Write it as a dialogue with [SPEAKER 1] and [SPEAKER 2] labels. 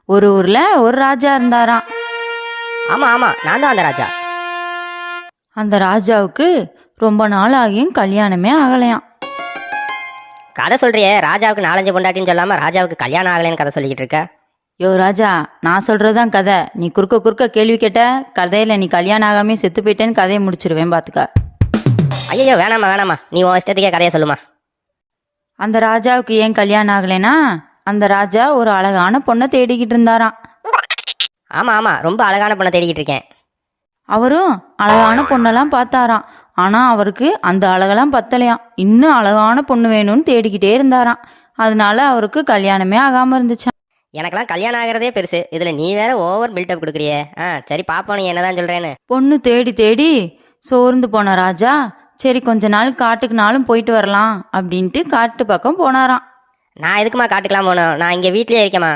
[SPEAKER 1] ஒரு ஊர்ல ஒரு ராஜா இருந்தாராம்.
[SPEAKER 2] ஆமா ஆமா, நான் தான் அந்த ராஜா.
[SPEAKER 1] அந்த ராஜாவுக்கு ரொம்ப நாள் ஆகியும் கல்யாணமே ஆகலையாம்.
[SPEAKER 2] கதை சொல்றியே, ராஜாவுக்கு 4-5 பொண்டாட்டின்னு சொல்லாம ராஜாவுக்கு கல்யாணம் ஆகலைன்னு கதை சொல்லிக்கிட்டு இருக்க.
[SPEAKER 1] யோ ராஜா, நான் சொல்றதுதான் கதை. நீ குறுக்க குறுக்க கேள்வி கேட்ட கதையில நீ கல்யாணம் ஆகாமே செத்து போயிட்டேன்னு கதையை முடிச்சிருவேன் பாத்துக்க.
[SPEAKER 2] ஐயோ வேணாமா வேணாமா, நீ உன் இஷ்டத்துக்கே கதையை சொல்லுமா.
[SPEAKER 1] அந்த ராஜாவுக்கு ஏன் கல்யாணம் ஆகலைன்னா, அந்த ராஜா ஒரு அழகான பொண்ணை தேடிக்கிட்டு இருந்தாராம்.
[SPEAKER 2] ஆமா ஆமா, ரொம்ப அழகான பொண்ணை தேடிக்கிட்டு இருக்கேன்.
[SPEAKER 1] அவரும் அழகான பொண்ணெல்லாம் பார்த்தாராம். ஆனா அவருக்கு அந்த அழகெல்லாம் பத்தலையாம். இன்னும் அழகான பொண்ணு வேணும்னு தேடிக்கிட்டே இருந்தாராம். அதனால அவருக்கு கல்யாணமே ஆகாம இருந்துச்சாம்.
[SPEAKER 2] எனக்கெல்லாம் கல்யாணம் ஆகிறதே பெருசு, இதுல நீ வேற ஓவர் பில்டப் கொடுக்குறியே. சரி பாப்போம் நீ என்னதான் சொல்றேன்னு.
[SPEAKER 1] பொண்ணு தேடி தேடி சோர்ந்து போன ராஜா, சரி கொஞ்ச நாள் காட்டுக்குனாலும் போயிட்டு வரலாம் அப்படின்ட்டு காட்டு பக்கம் போனாராம்.
[SPEAKER 2] நான் எதுக்குமா காட்டுக்கலாம் போனோம், நான் இங்க வீட்லயே இருக்கேம்மா.